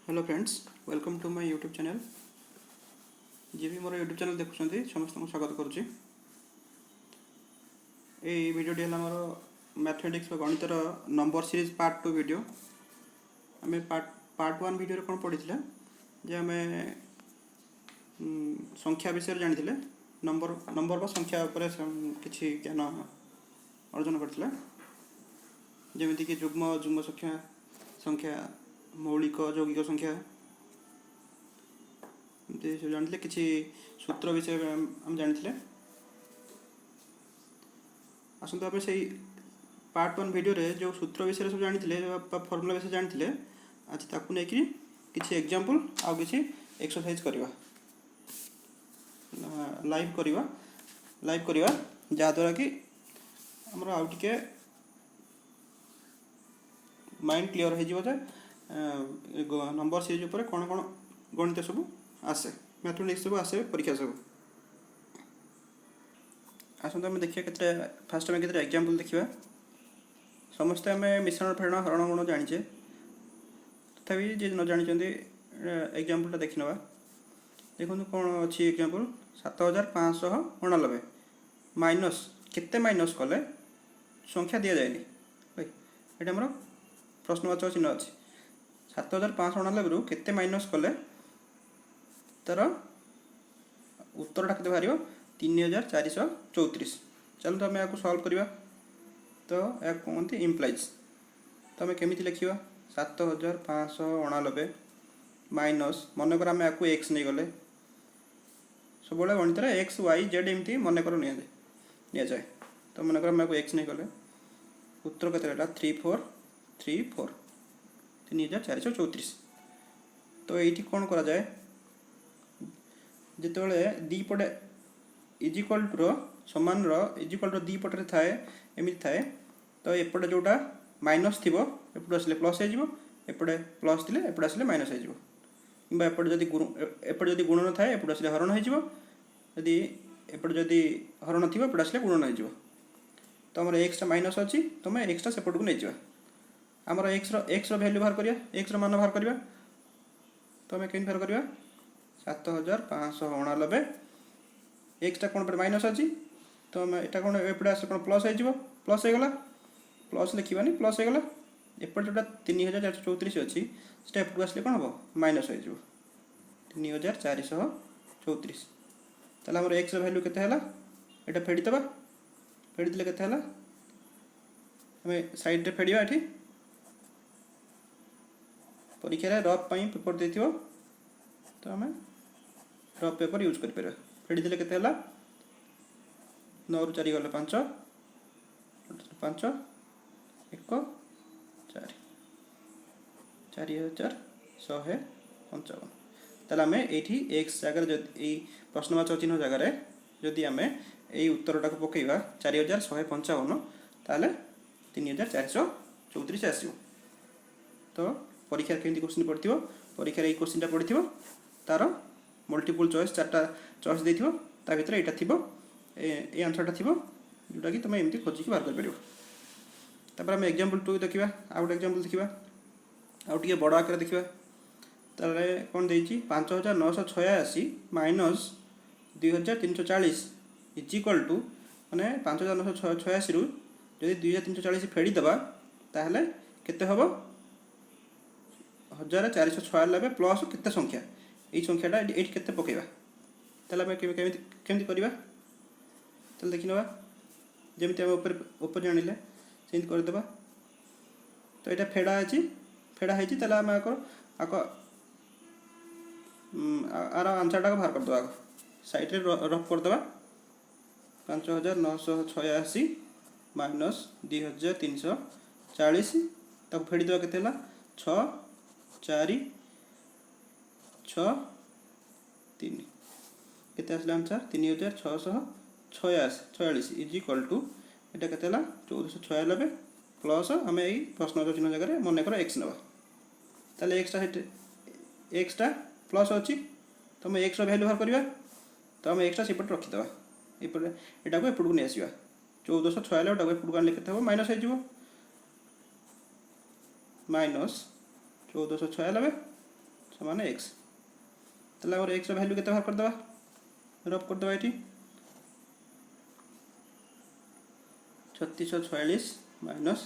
Hello friends, welcome to my YouTube channel. जी भी मोर यूट्यूब चैनल देखुं समस्त को स्वागत करुच्ची। ये वीडियोटी है मोर मैथमेटिक्स गणितर नंबर सीरीज पार्ट 2 वीडियो। आम पार्ट 1 वीडियो कौन पढ़ी जे आम संख्या विषय जानी नंबर नंबर बा संख्या किसी ज्ञान अर्जन करते जमीक जुग्म जुग्म संख्या संख्या मौलिक यौगिक संख्या जानी किसी सूत्र विषय हम जानी आसतु आप से पार्ट 1 वीडियो रे जो सूत्र विषय सब जानी फर्मुला विषय जानी आज ताकू नहीं किसी एग्जांपल आउ किसी एक्सरसाइज करवा लाइव करवा जहाँद्वारा कि आमर आउ टे माइंड क्लियर हो नंबर सीरीज उपर कौन कौन गणित सब आसे मैथमेटिक्स सब आसे परीक्षा सब आसत आम देखिए फास्ट आम के एग्जांपल देखा समस्ते आम मिश्रण फेड़ हरण गुण जानीचे तथापि जी न जानी एग्जांपलटा देखी ना देखो कौन अच्छी एग्जांपल 7589 माइनस केते माइनस कले संख्या दि जाए ये आम प्रश्नवाचक चिन्ह अच्छी 7589 रु केते माइनस कले तार उत्तरटा के बाहर 3434। चलो तो आम या सल्व करवा तो या कहते इम्प्लाइज तो आम केमी लिखा 7589 माइनस मनकर आम या एक्स नहीं गले सब गणित एक्स वाई जेड एमती मनकर नि जाए तो मनकर आम या एक्स नहीं गले उत्तर के 3434 3434। तो ये कौन करा जाए जिते दीपटे इजिकल टू सामान इजिकल टू दीपटे थाए एमती थाए तो एपटे जोटा माइनस थी एपटे आसे प्लस होपटे प्लस थी एपटे आसे माइनस हो एपटे जदि गुण न थाए एपटे आसे हरण होदी एपटे जदि हरण थी एपटे आसे गुणन हो तो आम एक्सटा माइनस अच्छी तुम एक्सटा सेपट को नहीं जा आमर एक्स वैल्यू बाहर करिया एक्स मान बाहर करिया तो आम केमती बाहर करिया 7589 एक्सटा कौन पे माइनस अच्छी तो आम यहाँ कौन एपटे आसे कौन प्लस हो प्लस होगला प्लस लिखानी प्लस होगला एपटे जोटा 3434 अच्छी से एपटू आसे कौन हम माइनस हो 3434 ताल आम एक्स वैल्यू के यहाँ फेड़ीदे फेड़ीदे के आम साइड रे फेड़ा ये परीक्षा रफ पेपर दे तो आम रफ पेपर यूज कर फेड़ीदे के 9 रु 4 गले 5 5 1 4 4155 ताल आम ये एक्स जगार प्रश्नवाचक चिन्ह जगार जदि आम यही उत्तरटा को पकईवा 4155 ताल 3434 आसो। तो परीक्षा केमती क्वेश्चन पड़ो परीक्षा ये क्वेश्चनटा पड़ो तार मल्टीपल चॉइस 4टा चॉइस देथिबो ता भितर एटा थिबो ए आंसरटा थिबो जोटा कि तुम एमती खोजिक बाहर कर परिबो। तापर हम एग्जांपल 2 देखिबा आ गोटे एग्जांपल देखिबा आ टिके बड़ आकार देखिबा तारे कोन देछि 5986 माइनस 2340 इज इक्वल टू माने 5986 रु जदि 2340 फेड़ी दबा ताहले केते हबो 1496 प्लस केते संख्या ये संख्याटा ये केते पकेबा ताले आम केमती करवा ताले देखि नबा जेमती आम ऊपर जानिले सेमती करदेबा। तो यहाँ फेड़ा अच्छी फेड़ा है ताले आम आक आर आंसरटा को बाहर करदे आग साइड रे रफ करदे 5986 माइनस 2340 ताको फेड़ी देवा केते 6 4 6 3 केते आसला आंसर 3646 इज इक्वल टू एटा केते 1496 प्लस आम यही प्रश्नवाचक चिन्ह जगह मन कर एक्स नवा ताले एक्सटा प्लस अच्छी तुम एक्स वैल्यू बाहर करवा तो आम एक्सटा सेपट रखीदे एटा को एपट को नहीं आसवा 1496 एपट को आने के माइनस हो माइनस 1496 समान एक्स ताले हमर एक्स वैल्यू केते बाहर कर देबा रफ कर देबा एठी 3646 माइनस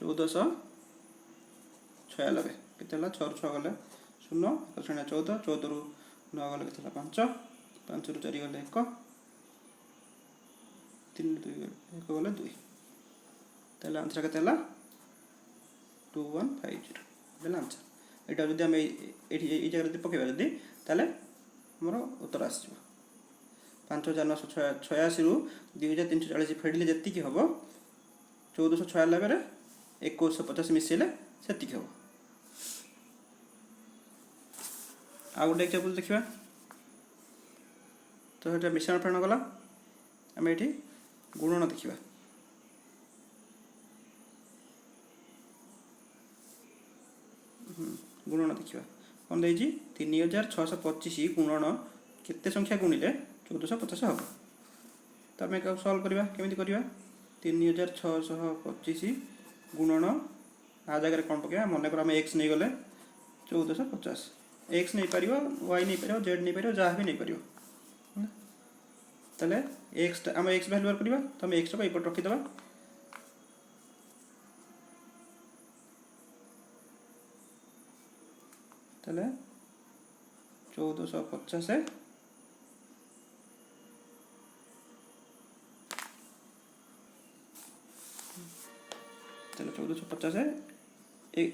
1496 केते हला 6 6 गले 0 14 14 रु 9 गले केते हला 5 5 रु 4 गले 1 3 2 1 गले 2 ताले आंसर केते हला 2150 देला आंसर एटा जदि हम ए जगह जदि पकेबा जदि ताले हमर उत्तर आसी 5986 रु 2340 फेडिले जति कि हबो 1496 रे 2150 मिसेले सेति कि हबो आ गोटे एग्जांपल देखिबा तो एटा मिश्रण फेण गला हम एठी गुणन देखिबा गुणन देखिबा कोन देजी 3625 गुणन केते संख्या गुणिले 1450 हबो त हम का सॉल्व करबा केमिति करबा 3625 गुणन आ जगह कोन पके मने कर हम x नै गले 1450 x नै परिबो y नै परिबो z नै परिबो जा भी नै परिबो तले x हम x वैल्यू करबा त हम x को ऊपर रखि दबा तले 1450 है चलो 1450 है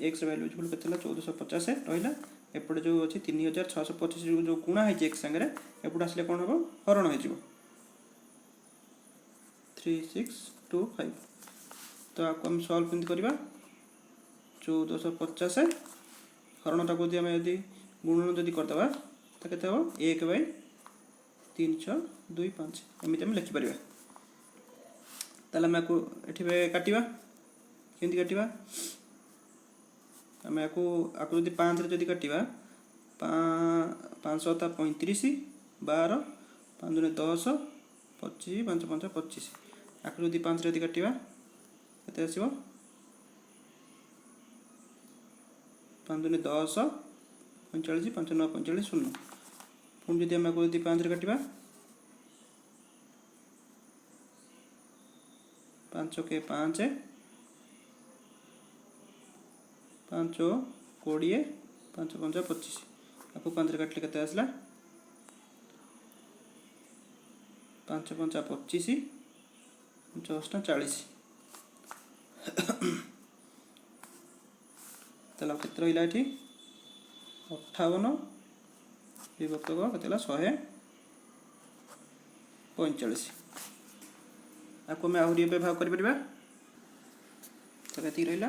एक्स वैल्यू जो केते 1450 है रहिला एपटे जो अछि 3625 जो गुणा है एक्स संगे एपटे आसले कोन हो हरण हो जिवो 3625 तो आपको हम सॉल्व केमति करबा 1450 है हरण टाको हम यदि गुणन जदि कर दबा त केते हो 1/3625 एमिति हम लिखि परिबा ताला मैं को एठी बे काटिबा केमति काटिबा हम आको जदि 5 रे जदि काटिबा 5 7 35 12 5 10 25 5 5 25 आको जदि 5 रे जदि काटिबा केते आसीबो 5 10 45 5 9 45 0 पुन जदि हम आको जदि 5 रे काटिबा 5 के 5 5 20 5 5 25 आपको 5 रे काटले केते आसला 5 5 25 5 40 तला केते रहिला एठी 58 विभक्त को केतेला 145 आपको मैं आहुरी पे भाग कर परिबा तो केती रहिला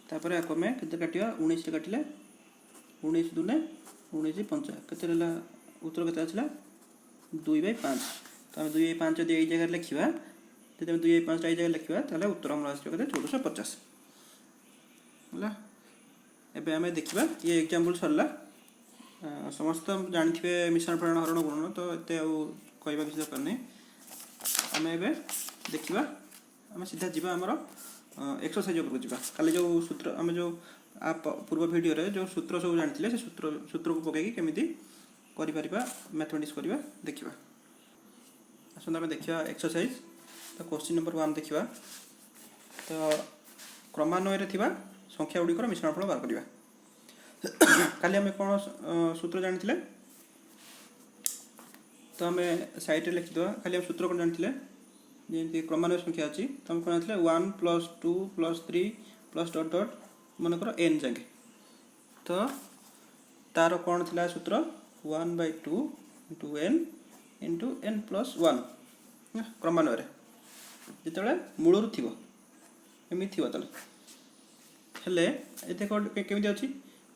तापर आपको मैं केते काटिबा 19 रे काटिले 19 दुने 19 5 केते रहला उत्तर केते आछला 2/5 तो हम 2/5 जदि एई जगह लिखिबा जदि हम 2/5 एई जगह लिखिबा ताले उत्तर हमर आछो केते 1450 होला एबे हमें देखिबा ये एग्जांपल सरला समस्त जानथिबे मिश्रण परिमाण हरण गुणन तो एते आ कहबा किछ दरकार नै हमें एबे देखिबा हम सीधा जीवा हमर एक्सरसाइज ऊपर जीवा खाली जो सूत्र हम जो आप पूर्व वीडियो रे जो सूत्र सब जानथिले से सूत्र को पके केमिति करि परिबा मैथमेटिक्स करिबा देखिबा आसन हम देखिबा एक्सरसाइज तो क्वेश्चन नंबर 1 देखिबा तो क्रमान्वय रे थिबा संख्या गुडी कर मिश्रणफल बार करिबा खाली हमें कोन सूत्र जानथिले तो हमें साइड रे लिखि दवा खाली हम सूत्र कोन जानथिले जेंति क्रमान्वय संख्या अछि तो हम कोन जानथिले 1 + 2 + 3 + डॉट डॉट मन कर n जागे तो तार कोन थिला सूत्र 1/2 * n * n + 1 क्रमान्वय रे जेतले मूल रु थिबो एमि थिबो तले हेले एते केमिति अछि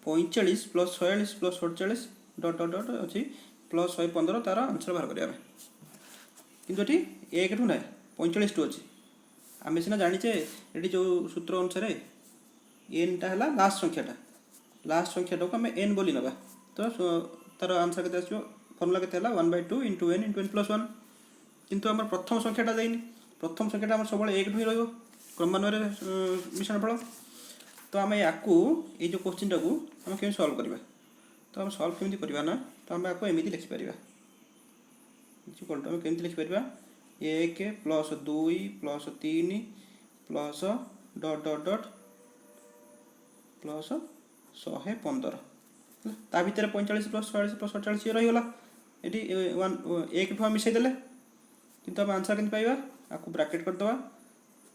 45 + 46 + 47 डॉट डॉट डॉट अछि + 115 तार आंसर बाहर करिया किंतु एठी 1 टू नै 45 टू अछि आमे सिना जानिचे एठी जो सूत्र अनुसार n टा हला लास्ट संख्या को हम n बोली नबा तो तार आंसर केते आछो फार्मूला केते हला 1/2 * n * n + 1 किंतु हमर प्रथम संख्याटा जाइनी प्रथम संख्याटा हमर सबले 1 ही रहइबो क्रमान्वय रे मिश्रणफल तो आमे याकू ए जो क्वेश्चन टाकू हम केन सॉल्व करबा तो आम सल्व केमी करवा ना तो आम आपको एमती लिखिपर इक्वल टू आम केमी लिखिपर 1 प्लस 2 प्लस 3 प्लस डट डट डट प्लस 115 ता भितर 45 प्लस 46 प्लस 48 ये रहीगला ये 1 ठू मिसईदे किंतु आम आंसर के पाइबा आपको ब्राकेट करदे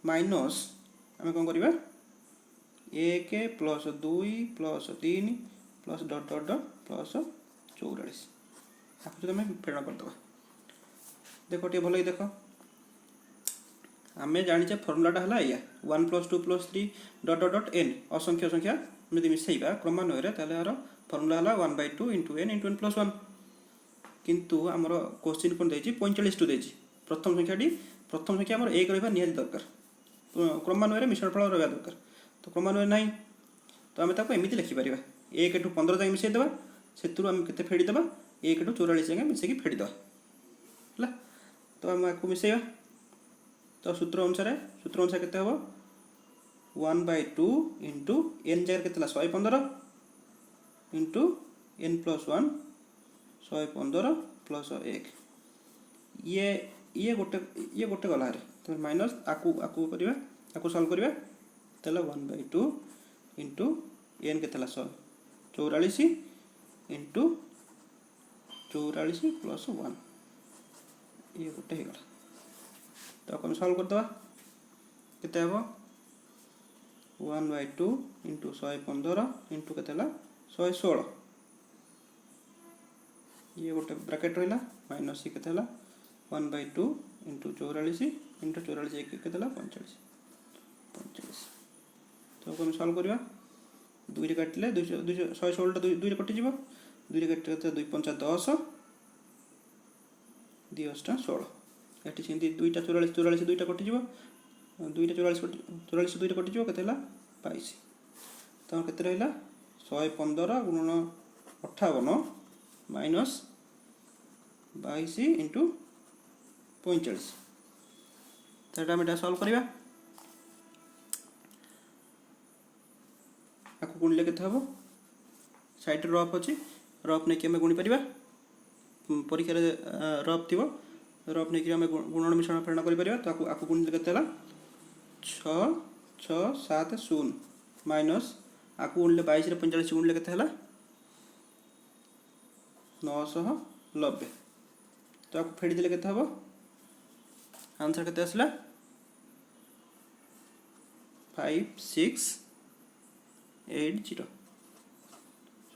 माइनस आम कौन करवा 1 प्लस 2 प्लस 3 प्लस डट डट डट प्लस 44 आपको जो आम फेरण करदे देख टे भल देख आम जाने फर्मुलाटा है या 1 प्लस 2 प्लस 3 डट डट डट एन असंख्य संख्या जब मिसेबा क्रमान्वय यार फर्मुला है 1/2 इंटू एन प्लस 1 किंतु आमर क्वेश्चन कौन देती 45 देती प्रथम संख्या आमर 1 रहा निहाती दरकार क्रमान्वय मिश्रण फल रहा दरकार तो क्रमान्वय ना तो आम एमती लिखिपर 1 टू 15 जाए मिसेदेवा से आम के फेड़ीदे 1 टू 44 जाए मिसेक फेड़ीद है तो आम आपको मिसेबा तो सूत्र अनुसार के हम 1/2 इंटू एन जगह के 115 इंटू एन प्लस 1 115 प्लस 1 ये गोटे गला तो माइनस आकु करवा आपको सल्व करवा तो 1/2 इंटू एन के 144 इंटू 44 प्लस 1 ये गोटे होगा तो आपको सल्व करदे केते हम 1/2 इंटू 115 इंटू के 116 ये गोटे ब्राकेट रहा माइनस के 1/2 इंटू 44 इंटू 44 के 45 तो आपको सल्व करवा 2 काटिले 116 2 कटिज 2 काटिले 2 5 10 2 8 16 ये सेमती 2टा 44 2टा कटिज 2टा 44 2टा कटिज के 22 तो के 115 गुणन 58 माइनस 22 इंटू 45 तो आम सल्व करवा आपको गुणिले के हम साइड रफ अच्छी रफ नहीं कि गुणी पार परीक्षा रफ थी रफ नहीं कि गुणन मिश्रण फेरण कर तो आपको गुणिले के 6 6 7 0 माइनस आपको गुणिले 22 45 गुणिले के 990 तो आपको फेड़ी देले के हम आंसर के आसला 5680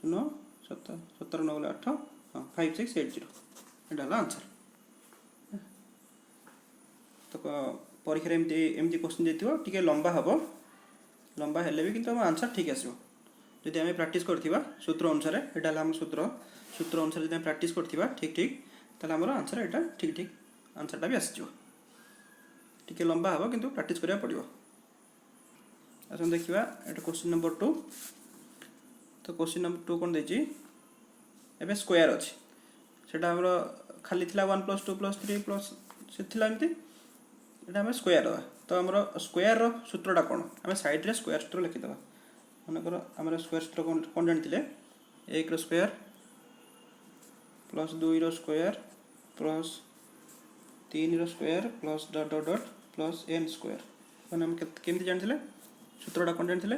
शून्य 17 9 8 हाँ 5680 यहाँ आंसर तो परीक्षा एमती क्वेश्चन देथिबो टिके लंबा हम लंबा हेले भी किंतु आंसर ठीक आसो जदि आम प्रैक्टिस करथिबा सूत्र अनुसार एटा हम सूत्र अनुसार जदि प्रैक्टिस करथिबा ठीक ताले हमर आंसर एटा ठीक आंसरटा भी आसीजो टिके लंबा हम किंतु प्रैक्टिस करिया पड़िबो आसन देखिबा एटा क्वेश्चन नंबर 2 तो क्वेश्चन नंबर 2 कोन देछि एबे स्क्वायर अछि सेटा हमर खाली थिला 1 + 2 + 3 प्लस से थिला एमती एटा हम स्क्वायर तो हमर स्क्वायर रो सूत्रटा कोन हम साइड रे स्क्वायर सूत्र लिखि दबा माने कर हमर स्क्वायर सूत्र कोन जानथिले 1 रो स्क्वायर प्लस 2 रो स्क्वायर प्लस 3 रो square plus dot dot dot plus n square माने हम केमती जानथिले सूत्रटा कोन जानथिले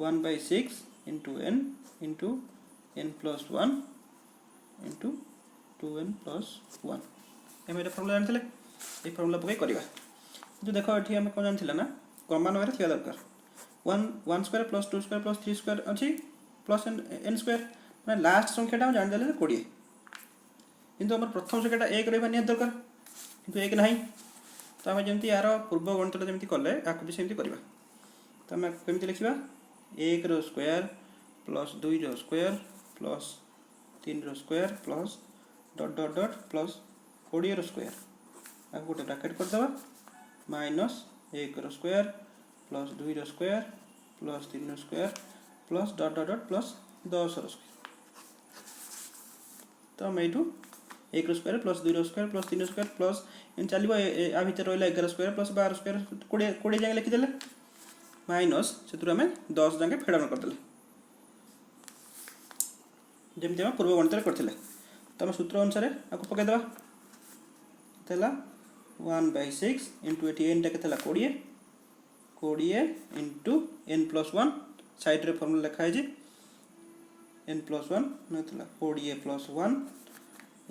1/6 into n into n plus 1 into 2n plus 1 एम फर्मुला जानथिले ये फर्मुला पकई करवा जो देख ये आम कौन जाना ना क्रमान्वय थी दरकार 1 square plus 2 square plus 3 square अच्छी प्लस n स्क्वायर मैं लास्ट संख्याटा जानीदे 20 किंतु आम प्रथम संख्याटा 1 रहा निहत दरकार किंतु 1 ना तो आम जमी यार पूर्व गणितटा जमी कले आपको भी सेमती करवा तो आम केमती लिखा 1 रो स्क्वायर प्लस 2 रो स्क्वायर प्लस 3 रो square plus dot dot dot plus 20 रो स्क्वायर आपको गोटे ब्रैकेट करदे माइनस 1 रो स्क्वायर प्लस 2 रो स्क्वायर प्लस 3 रो square plus dot dot dot plus 10 रो स्क्वायर तो हम यू 1 रो स्क्वायर प्लस 2 रो स्क्वायर प्लस 3 रो स्क्वायर प्लस इन चलो आ भर रहा 11 स्क्वायर प्लस 12 स्क्वायर 20 जाए लिखिदे माइनस से आम 10 जाए फेड़न करदे जमी आम पूर्व गणित करते तो आम सूत्र अनुसार आपको पकईदे के 1/6 इंटू ये एन टा के 20 इंटू n+1 साइड रे फॉर्मूला लिखाई n+1 नला 20 + 1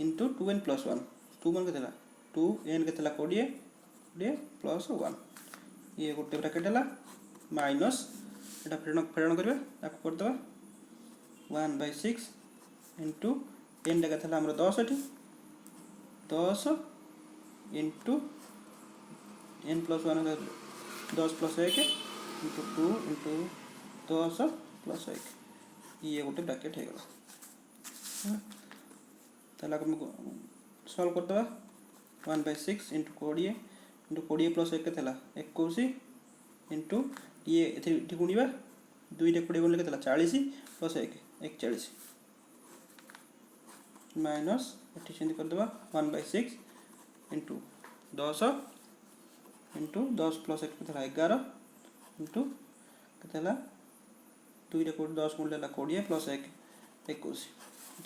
इंटू 2n+1 2 मन के 2n के 20 प्लस 1 ये गोटे ब्रैकेट है माइनस एटा फेरण करवा आपको करदे 1/6 इंटू एन टा के 10 eighty 10 into n+1 10 + 1 into 2 into 10 + 1 ये गोटे ब्रैकेट हो गला ताला सॉल्व करदे 1/6 इंटू 20 इंटू 20 + 1 के 21 इंटू ये गुणा 2 रे 20 गुणले के 40 + 1 41 माइनस एटी सेंड करदे 1/6 इंटू 10 इंटू 10 + 1 के 11 इंटू के 2 रे 10 गुणले 20 + 1 21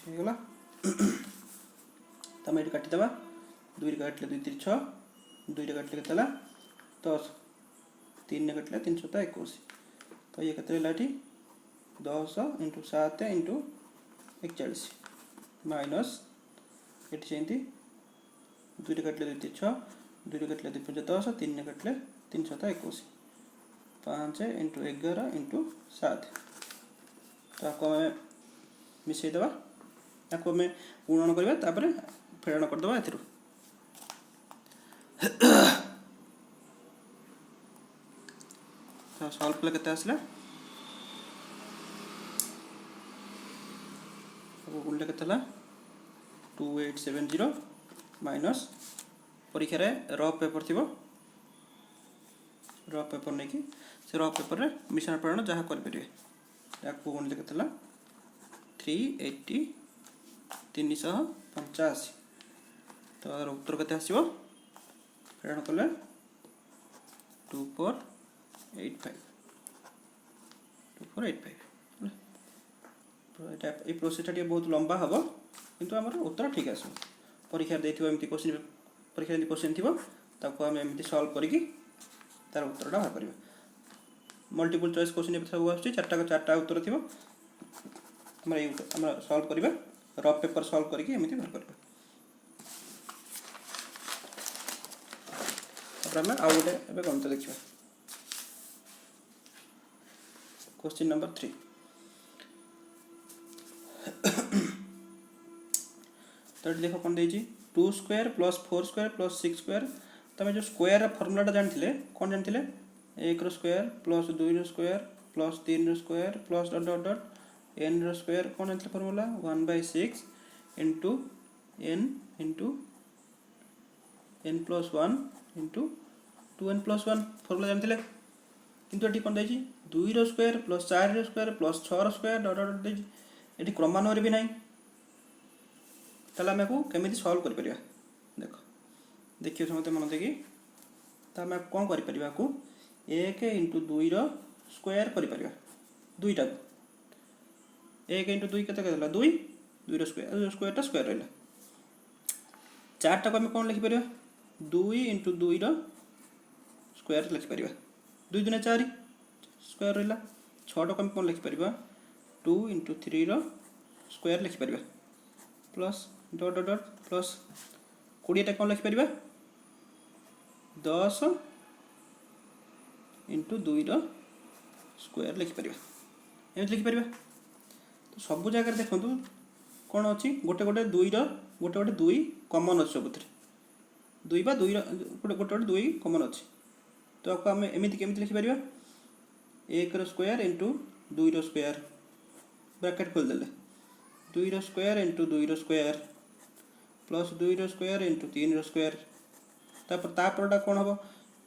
ठीक है तमें ये काटिदेवा 2 रे काटले 2 3 6 2 रे काटले के 10 3 रे काटले 3 7 21 तो ये केते लाठी 10 इंटू 7 इंटू 41 माइनस एटी सेंती 2 रे काटले 2 3 6 2 रे काटले 2 5 10 3 रे काटले 3 7 21 5 इंटू 11 इंटू 7 तो आपको हमें मिसई देवा आपको हमें गुणन करवा तापर फेरण करदे एथरू तो सॉल्व कले केते आसला अब गुणले केते 2870 माइनस परीक्षा रे रफ पेपर थी रफ पेपर नहीं कि से रफ पेपर रे मिश्रण फेरण जहाँ करें आपको गुणले केते 380 385 तो उत्तर केते आसीबो फेरण कले 2485 ये प्रोसेस बहुत लंबा हम किंतु आमर उत्तर ठीक आस परीक्षा देती क्वेश्चन परीक्षा क्वेश्चन थी ताको आम एमती सॉल्व करके तार उत्तर बाहर कर मल्टीपल चॉइस क्वेश्चन सब आस चार्टा उत्तर थी आम सॉल्व करवा रफ पेपर सॉल्व करके एमती बाहर कर आम आउ गोटे गणित देखा क्वेश्चन नंबर 3 तो देख कौन देजी 2 square plus 4 square plus 6 square तुम जो स्क्वायर फर्मुलाटा जानते कौन जानते 1 square plus 2 square plus 3 square plus dot dot dot n square कौन जानते formula 1/6 into n into n+1 into 2n+1 formula जानते किंतु ये कौन देजी 2 square plus 4 square plus 6 square dot dot देजी ये क्रमान्वय भी नहीं ताला आम को केमी सॉल्व कर देख देखिए समझते मन देखी तो आम कौन कर 1 इंटू 2 स्क्वायर कर 2टा 1 इंटू 2 के 2 स्क्वायर स्क्वायर स्क्वायर रहा 4टा को आम कौन लिखिपर 2 इंटू 2 स्क्वायर लिखिपर 2 दूने 4 स्क्वायर रहा 6टा को आम कौन लिखिपर 2 इंटू 3 स्क्वायर लिखिपर plus dot dot dot plus 20टा कौन लिखिपर 10 इंटू 2 स्क्वायर लिखिपर एम लिखिपर तो सब जगह देखो कौन अच्छी गोटे गोटे 2 गोटे गोटे 2 कमन अच्छे सब 2 बा 2 गोटे गोटे 2 कमन अच्छी तो आपको आम एमती केमी लिखिपर 1 स्क्वायर इंटू 2 स्क्वायर ब्रैकेट खोलदेले 2 square into 2 square plus 2 square into 3 square तापर कौन हम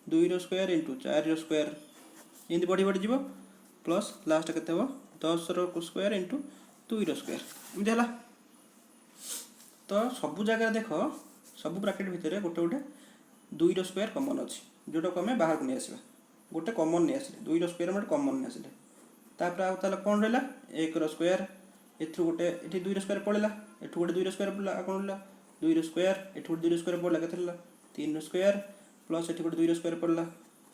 2 स्क्वायर इंटू 4 स्क्वायर एमती बढ़ी बढ़ी जीव प्लस लास्ट के 10 स्क्वायर इंटू 2 स्क्वायर एमती है तो सब जगह देख सब ब्रैकेट भितर गोटे गोटे 2 स्क्वायर कमन अच्छी जोटा को आम बाहर को नहीं आसवा गोटे कमन नहीं आसिले 2 स्क्वायर गोटे कमन नहीं आसिले तापर आउ ताले कौन रहा 1 स्क्वायर एथु गोटे ये 2 स्क्वायर पड़ेगा एठू गोटे 2 स्क्वायर पड़ेगा कौन उरला 2 स्क्वायर एठू गोटे 2 स्क्वायर पड़ेगा केते 3 स्क्वायर प्लस एठी गोटे 2 स्क्वायर पड़ेगा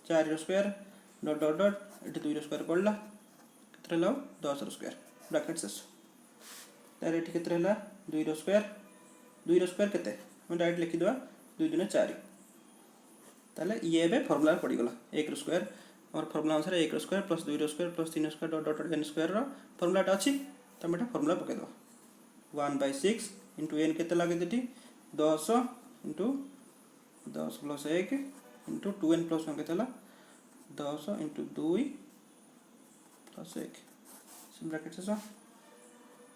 4 स्क्वायर डॉट डॉट डॉट एठी 2 स्क्वायर पड़ेगा केते 10 स्क्वायर ब्रैकेट शेष तार एठी केते 2 स्क्वायर केते हम डायरेक्ट लिखि दवा 2 दुने 4 ताले ये एबे फार्मूला पड़ी गला 1 स्क्वायर और फार्मूला अनुसार 1 square plus 2 square plus 3 square dot dot n square रो फार्मूलाटा अछि त हम एटा फार्मूला पके दो 1/6 इनटू n केते लागे देटी 10 into 10 plus 1 into 2n plus 1 केते ला 10 इनटू 2 प्लस 1 सिम ब्रैकेट से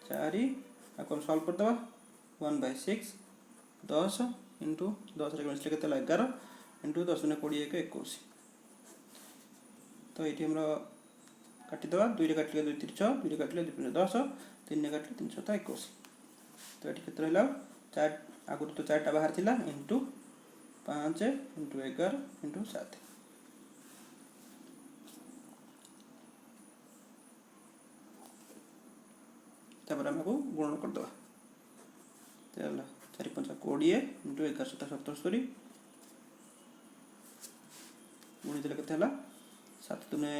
4 अपन सॉल्व कर दवा 1/6 10 इनटू 10 रे मिसले केते ला 11 इनटू 10 ने 20 के 21 तो ये हमरा काटिदेवा 2 रे काटले 2 3 6 2 रे काटले 2 10 3 रे काटले 3 7 21 तो ये केते रहला 4 आगु तो 4 टा बाहर थिला इनटू 5 इनटू 11 इनटू 7 तब हमको गुणन कर दवा चला 4 5 20 इनटू 11 7 77 गुणी देले केते हला 7 दुने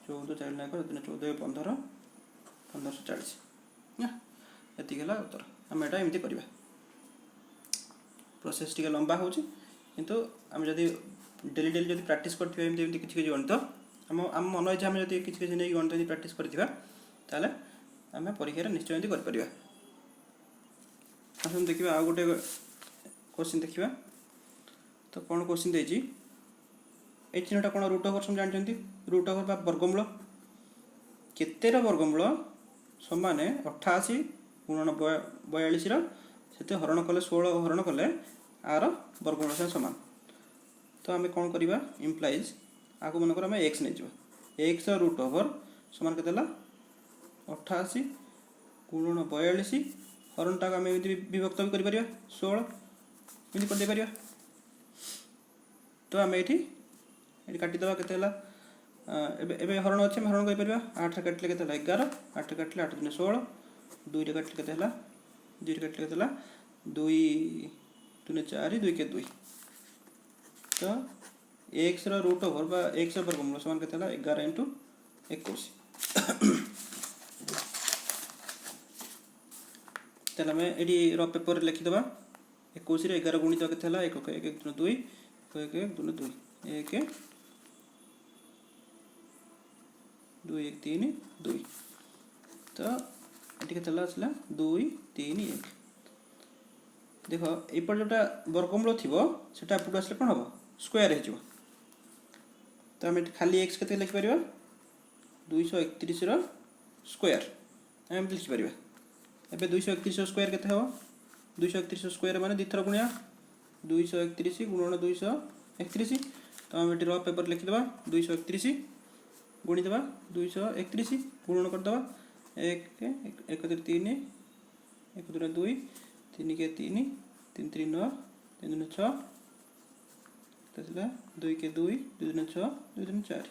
14 4 ना 14 15 1540 ना एति गेला उत्तर हम एटा एमती करबा प्रोसेस टिके लंबा होची किंतु हम जदी डेली डेली जदी प्रैक्टिस करथिबा एमती एमती किछि गणित हम मन इच्छा हम जदी किछि किछि नै गणित जदी प्रैक्टिस करथिबा ताले हम परीक्षा रे निश्चय एमती कर परिबा हम देखिबा आ गोटे क्वेश्चन देखिबा तो कोन क्वेश्चन देछि ए चिन्हटा कोन रूट ओवर सम जानछंती रूट ओवर बा वर्गमूल केतेर वर्गमूल समान 88 गुणन 42 रो सेते हरण कले 16 हरण कले आर वर्गमूल से समान तो हमें कोन करबा इंप्लाइज आको मन कर हमें x नै जबा x रो रूट ओवर समान केतेला 88 गुणन 42 हरण टा हमें विभक्त भी करि परिबा 16 इनि कर दे परिबा तो हमें एठी ये काटी दवा केते हला एबे हरण अछि हम हरण करि परिबा 8 रे काटले केते हला 11 8 रे काटले 8 दुने 16 2 रे काटले केते हला 2 रे काटले केते हला 2 दुने 4 2 के 2 तो x रो रूट ओवर बा x रो वर्गमूल समान केते हला 11 इनटू 21 तला में एडी रो पेपर लिखि दवा 21 रे 11 गुणित केते हला 1 1 1 2 1 1 2 2 1 2 1 3 2 तो एटी केते हला 2 3 1 देखो एपर जोटा वर्गमूल थिबो सेटा पुट आसले कोन हबो स्क्वायर हे जिवो तो हम खाली x केते लिखि परिबा 231 रो स्क्वायर हम लिखि परिबा एबे 231 रो स्क्वायर केते हबो 231 रो स्क्वायर माने दिथर गुणिया 231 गुणन 231 तो हम एटी रो पेपर लिखि देबा 231 गुणी देबा 231 गुणन कर देबा 1 1 3 1 2 2 3 के 3 3 3 9 3 2 6 तसला 2 के 2 2 2 6 2 2 4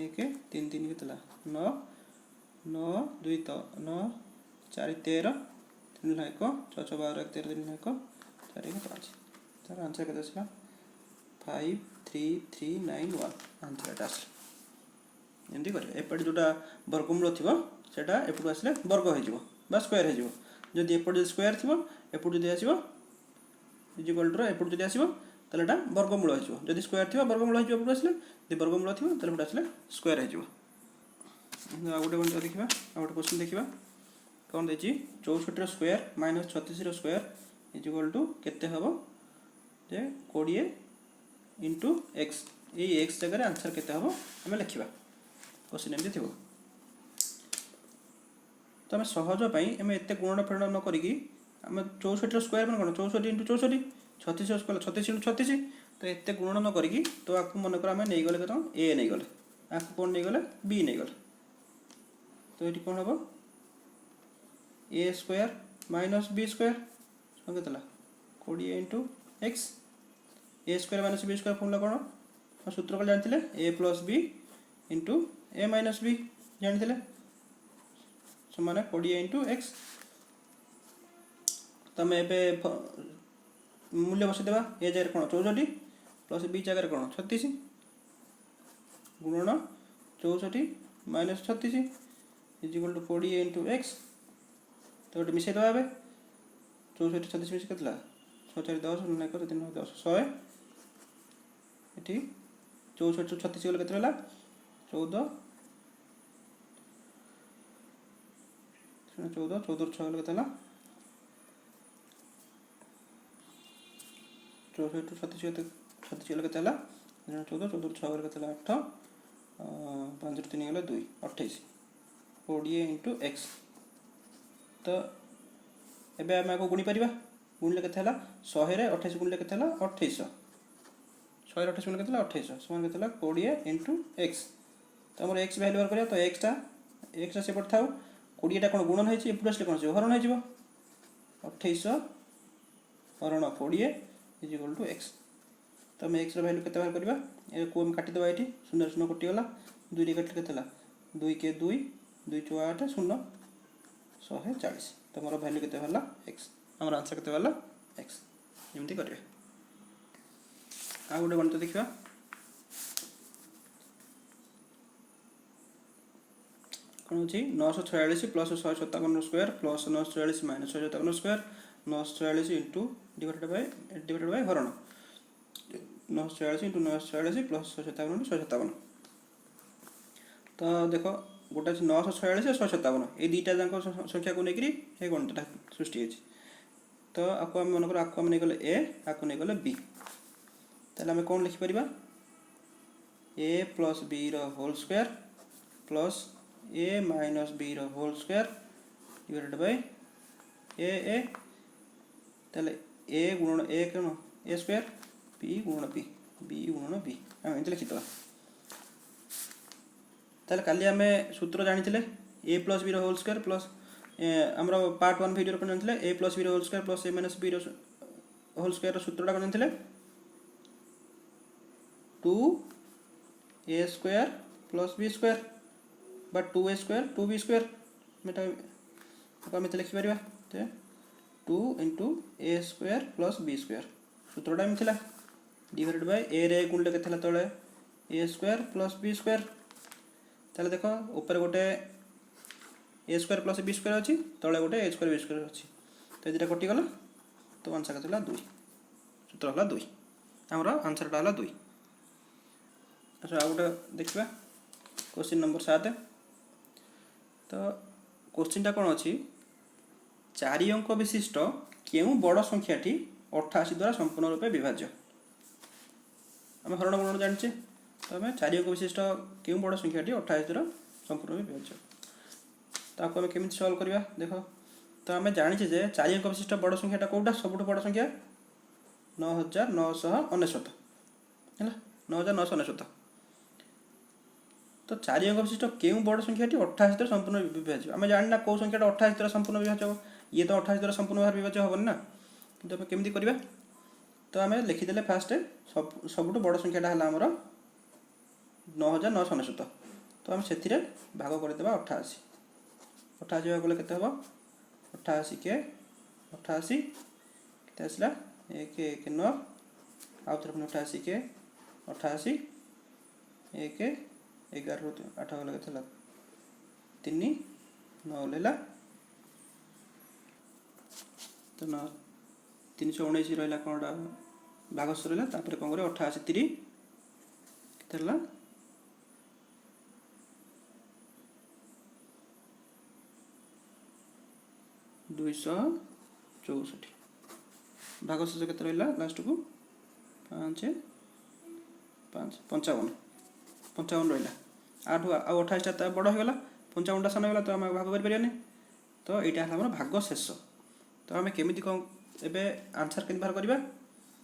1 3 3 के तला 9 9 2 तो 9 4 13 3 1 6 6 12 13 3 1 4 1 5 तार आंसर के दसला 53391 आंसर एटा एमती कर एपट जोटा वर्गमूल थिबो सेटा एपट आसले वर्ग हो जिवो बा स्क्वायर हो जिवो जदि एपट स्क्वायर थिबो एपट जदि आसीबो इक्वल टू एपट जदि आसीबो तले एटा वर्गमूल हो जिवो जदि स्क्वायर थिबो वर्गमूल हो जिवो एपट आसले जदि वर्गमूल थिबो तले एपट आसले स्क्वायर हो जिवो आ गोटे गणित देखिबा आ गोटे क्वेश्चन देखिबा कोन देछि 64 रो स्क्वायर माइनस 36 रो स्क्वायर इक्वल टू केते हबो जे 20 इनटू x ए x जगह आंसर केते हबो हम लिखिबा क्वेश्चन एमती थिबो तो हम सहज पई हम एते गुणन फेरण न करिकी हम 64 रो स्क्वायर मन कोन 64 इनटू 64 36 रो स्क्वायर 36 इनटू 36 तो एते गुणन न करिकी तो आकु मन कर हम नै गले कत a नै गले आकु कोन नै गले b नै गले तो एटी कोन हबो a square minus b square केतला 20 into x a square minus b square formula कोन सूत्र को जानथिले a plus b into a minus b जानथिले समान 20 इंटू एक्स। तो आम ए मूल्य बसईदेवा ए जगह कौन 64 प्लस बी जगह कौन 36 गुणन 64 minus 36 is equal to 40 into x. तो गोटे मिसईदेवा ए 64 36 मिस के 6 4 10 9 1 3 10 100 ये 64 36 गले के 14 14 14 6 गले के 64 36 36 गले के 14 14 14 6 गले के 8 5 3 गले 2 28 40 इंटू एक्स। तो एबे आम को गुणी पारिबा गुणले के 100 रे 28 गुणले के 2800 100 रे 28 गुणले के 2800 समान के 20 इंटू एक्स। तो आम एक्स भैल्यू करिया तो एक्सटा से पड़ था 20टा कौन गुणन होइछि एपट आसले कौन से हरण हो 2800 हरण 40 इज इक्वल टू एक्स। तो आम एक्स भैल्यू केते बाहर करबा ए को हम काटी देबा एठी 0 0 कटि गला 2 रे कटले केतला 2 के 2 2 4 8 0 140। तो मोर भैल्यू केते हला एक्स हमर आंसर केते हला एक्स एमती करिवे। आ गोटे गणित देखिबा कौन होची 946 plus 157 square plus 944 minus 157 square 946 into divided by हरण 946 इंटू 946 प्लस 157 इंटू 157। तो देखो गोटे 946 और 157 ये दुईटा जाक संख्या को लेकर ये गणितटा सृष्टि होती। तो आपको आम मन आपको नहीं गले ए आपको नहीं गले बी ताले आम कौन लिखिपर a plus b whole square plus a minus b whole square divided by a ताले ए गुणन ए कौन ए स्क्वायर बी गुणन बी गुणन बी आम एमती लिखिदवा। ताले काली आम सूत्र जानी a plus b whole square plus आमर पार्ट 1 वीडियो कौन जानी a plus b whole square plus a minus b whole square सूत्रटा कौन जानी 2a square plus b square बा 2a स्क्वायर 2b स्क्वायर मेटा आम लिखिपर 2 into a square plus b square सूत्रटा एम थिला डिवाइडेड बाय ए रे गुणले के तले a square plus b square. ताले देखो ऊपर गोटे a square plus b square अच्छी तले गोटे ए स्क्वायर बी स्क्वायर अच्छी तो ये दुटा कटिगला तो आंसर केते 2 सूत्र हला 2 आमर आंसरटा हला 2। अच्छा आ गोटे देखिबा क्वेश्चन नंबर 7। तो क्वेश्चनटा कौन अच्छी 4 अंक विशिष्ट केउ बड़ संख्याटी 88 द्वारा संपूर्ण रूपे विभाज्य। आम हरण गुणन जानिचे तो आम 4 अंक विशिष्ट केउ बड़ संख्याटी 28 द्वारा संपूर्ण रूपे विभाज्य। तो आपको आम केमिति सॉल्व करबा देखो। तो आम जानिचे जे 4 अंक विशिष्ट बड़ संख्याटा कोउटा सबुठ बड़ संख्या 9999 हैला 9999। तो 4 अंक विशिष्ट केउ बड़ संख्याटी 28 द्वारा संपूर्ण विभाज्य। आम जानना कौ संख्याटा 28 द्वारा संपूर्ण विभाज्य हो ये तो 28 द्वारा संपूर्ण भाव विभाज्य हेबन ना किंतु आम केमिति करबा। तो आम लिखिदेले फास्ट सबुठ बड़ संख्याटा हला हमर 9999। तो आम से भाग करदेबा 88 88 भाग गले केते हबो 88 के 88 केते आसला 1 1 9 आउ थरे 88 के 88 1 11 8 गले केते 3 9 लेला तो 319 रहा कौनटा भागश रहा तापर कौन कर 88 3 केते 264 भागश केते रहा लास्ट को 5 5 55 55 रहा 8 आ 28टा बड़ होगा 55टा सान होगा तो आम भाग कर तो यहाँ है भाग शेष। तो आम केमी कौन ए आंसर के बाहर करवा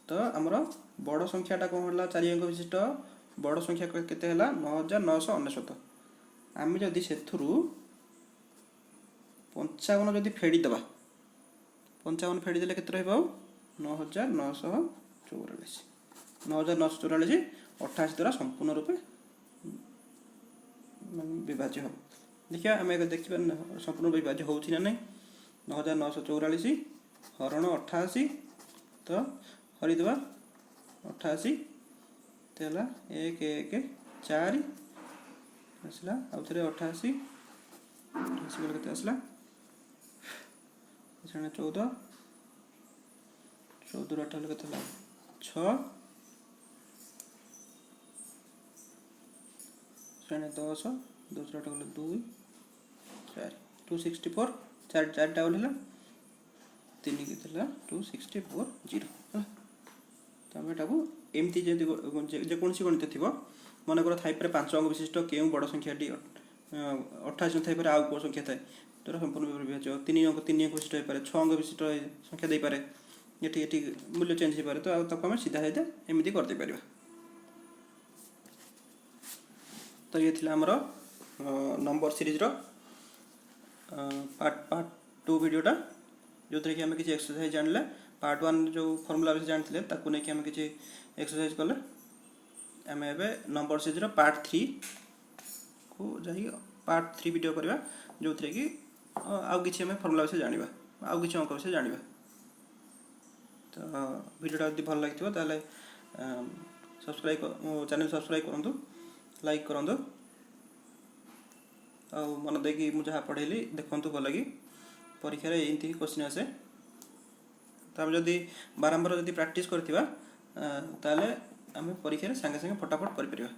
तो आमर बड़ संख्याटा कौन है 4 अंक विशिष्ट बड़ संख्या केते 9999। आम जदि से 55 जदि फेड़ीदे 55 फेड़ीदे के 9944 9944 28 द्वारा संपूर्ण रूपे विभाज्य हम। देखिए आम देखिए संपूर्ण विभाज्य होची ना नहीं 9944 हरण 88 तो हरिदेवा 88 तो है 1 1 4 आसला आउ थे 88 के आसला 14 14 8 के 6 10 10 8 गले 2 4 264 4 4 टा गला 3 के 264 0 तो आम एटा एमती जेकोसी गणित थी मनकर थाई 5 अंक विशिष्ट क्यों बड़ संख्याटी 28 थाई आउ कौ संख्या थाए तो संपूर्ण विभाज्य 3 अंक विशिष्ट हो पाए 6 अंक विशिष्ट संख्या दे पारे ये मूल्य चेंज हो पाए तो आम सीधा सीधा एमती करदे पार। तो ये थी आमर नंबर सीरीज पार्ट 2 वीडियोटा जो थी कि आम किसी एक्सरसाइज जानिले पार्ट 1 जो फॉर्मूला विषय जानते ताकू नहीं आम किसी एक्सरसाइज कले आम ए नंबर सीरीज पार्ट 3 को जाइए पार्ट 3 वीडियो करवा जो थी कि आउ कि फॉर्मूला विषय जाना आउ कि अंक विषय जाना। तो वीडियोटा यदि भल लगी ताले सब्सक्राइब चैनल सब्सक्राइब करूँ लाइक करूँ आ मन देकी मुझे जहाँ पढ़ेली देखूँ भल कि परीक्षा एमती क्वेश्चन आसे तो आम जदि बारंबार जदि प्रैक्टिस करथिबा ताले आम परीक्षा सांगे सांगे फटाफट कर परिबा।